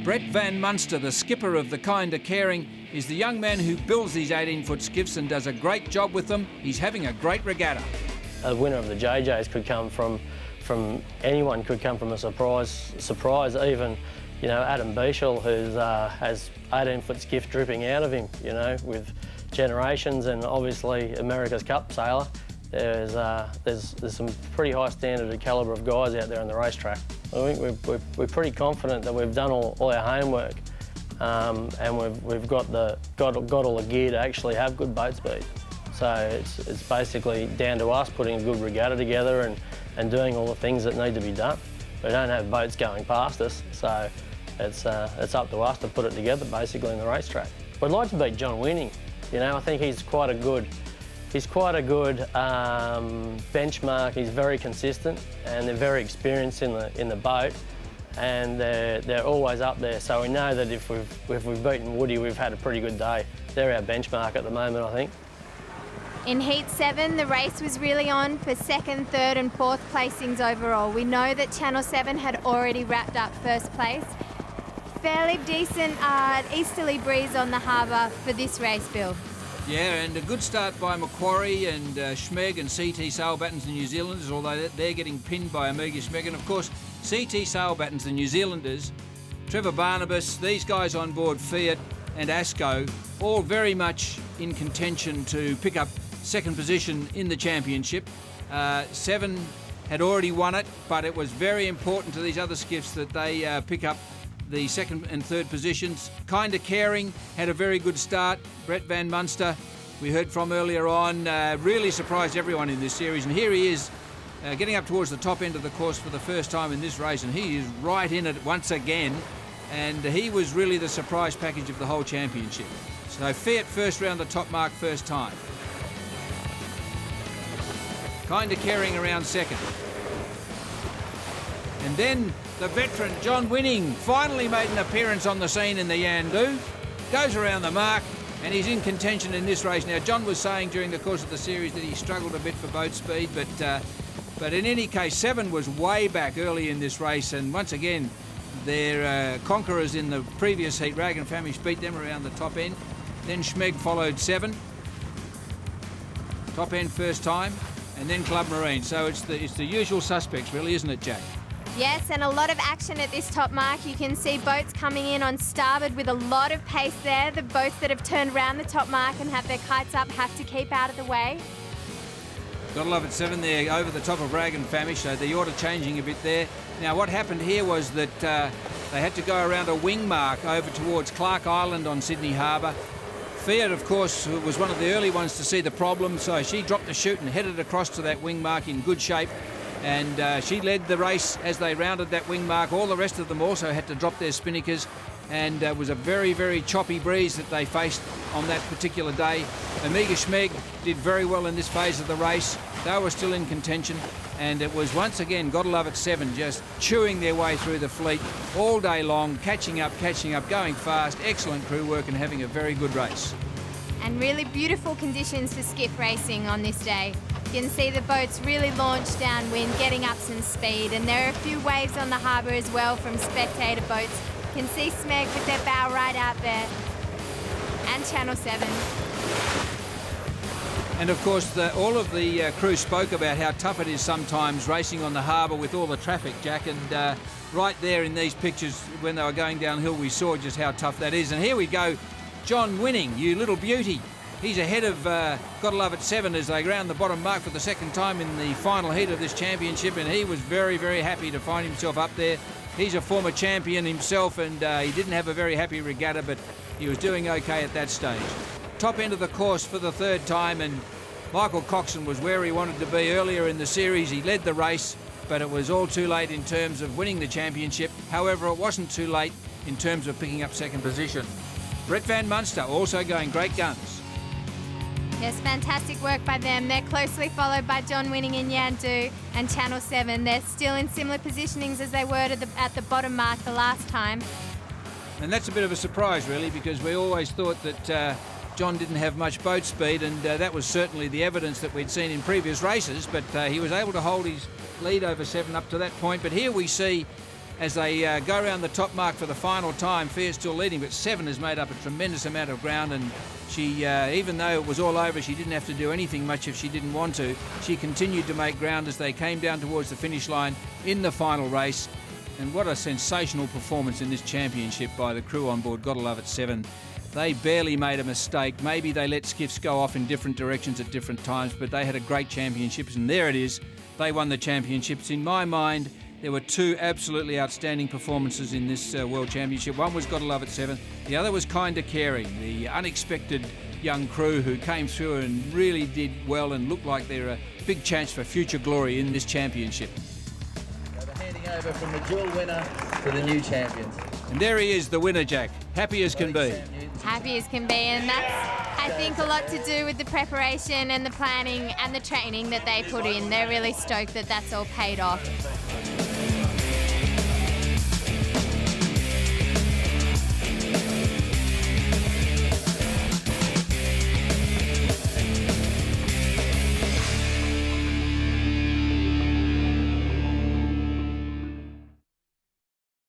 Brett Van Munster, the skipper of the Kinda Caring, is the young man who builds these 18-foot skiffs and does a great job with them. He's having a great regatta. A winner of the JJs could come from anyone, could come from a surprise even, you know, Adam Beechel, who has 18-foot skiff dripping out of him, you know, with Generations and obviously America's Cup sailor. There's some pretty high standard calibre of guys out there on the racetrack. I think we're pretty confident that we've done all our homework, and we've got all the gear to actually have good boat speed. So it's basically down to us putting a good regatta together and doing all the things that need to be done. We don't have boats going past us, so it's up to us to put it together basically in the racetrack. We'd like to beat John Winning. You know, I think he's quite a good benchmark. He's very consistent, and they're very experienced in the boat, and they're always up there. So we know that if we've beaten Woody, we've had a pretty good day. They're our benchmark at the moment, I think. In Heat 7, the race was really on for second, third and fourth placings overall. We know that Channel 7 had already wrapped up first place. Fairly decent easterly breeze on the harbour for this race, Bill. Yeah, and a good start by Macquarie and Schmeg and CT Sailbattens, the New Zealanders, although they're getting pinned by Omega Schmeg. And of course, CT Sailbattens, the New Zealanders, Trevor Barnabas, these guys on board Fiat and Asco, all very much in contention to pick up second position in the championship. 7 had already won it, but it was very important to these other skiffs that they pick up the second and third positions. Kinda Caring had a very good start. Brett Van Munster, we heard from earlier on, really surprised everyone in this series. And here he is getting up towards the top end of the course for the first time in this race, and he is right in it once again. And he was really the surprise package of the whole championship. So Fiat first round the top mark first time. Kinda Caring around second. And then the veteran John Winning finally made an appearance on the scene in the Yandu. Goes around the mark, and he's in contention in this race. Now, John was saying during the course of the series that he struggled a bit for boat speed, but in any case, 7 was way back early in this race, and once again, their conquerors in the previous heat, Rag and Famish, beat them around the top end. Then Schmeg followed 7. Top end first time, and then Club Marine. So it's the usual suspects, really, isn't it, Jack? Yes, and a lot of action at this top mark. You can see boats coming in on starboard with a lot of pace there. The boats that have turned around the top mark and have their kites up have to keep out of the way. Gotta love it, 7 there over the top of Rag and Famish, so the order changing a bit there. Now, what happened here was that they had to go around a wing mark over towards Clark Island on Sydney Harbour. Fiat, of course, was one of the early ones to see the problem, so she dropped the chute and headed across to that wing mark in good shape. And she led the race as they rounded that wing mark. All the rest of them also had to drop their spinnakers, and it was a very, very choppy breeze that they faced on that particular day. Omega Schmeg did very well in this phase of the race. They were still in contention, and it was once again, gotta love it, 7 just chewing their way through the fleet all day long, catching up, going fast, excellent crew work and having a very good race. And really beautiful conditions for skiff racing on this day. You can see the boats really launch downwind, getting up some speed, and there are a few waves on the harbour as well from spectator boats. You can see Smeg with their bow right out there, and Channel 7. And of course, all of the crew spoke about how tough it is sometimes racing on the harbour with all the traffic, Jack, and right there in these pictures when they were going downhill, we saw just how tough that is. And here we go, John Winning, you little beauty. He's ahead of Gotta Love It 7 as they round the bottom mark for the second time in the final heat of this championship, and he was very, very happy to find himself up there. He's a former champion himself, and he didn't have a very happy regatta, but he was doing okay at that stage. Top end of the course for the third time, and Michael Coxon was where he wanted to be earlier in the series. He led the race, but it was all too late in terms of winning the championship. However, it wasn't too late in terms of picking up second position. Brett Van Munster also going great guns. Yes, fantastic work by them. They're closely followed by John Winning in Yandu and Channel 7. They're still in similar positionings as they were at the bottom mark the last time. And that's a bit of a surprise, really, because we always thought that John didn't have much boat speed, and that was certainly the evidence that we'd seen in previous races, but he was able to hold his lead over 7 up to that point. But here we see as they go around the top mark for the final time. Fair's still leading, but Seven has made up a tremendous amount of ground, and she, even though it was all over, she didn't have to do anything much if she didn't want to. She continued to make ground as they came down towards the finish line in the final race. And what a sensational performance in this championship by the crew on board. Gotta love it, Seven. They barely made a mistake. Maybe they let skiffs go off in different directions at different times, but they had a great championship, and there it is. They won the championships. In my mind, there were two absolutely outstanding performances in this World Championship. One was Gotta Love It 7. The other was Kinda Caring, the unexpected young crew who came through and really did well and looked like they're a big chance for future glory in this championship. So they're handing over from the dual winner to the new champions. And there he is, the winner, Jack. Happy as can be. Happy as can be, and that's, I think, a lot to do with the preparation and the planning and the training that they put in. They're really stoked that that's all paid off.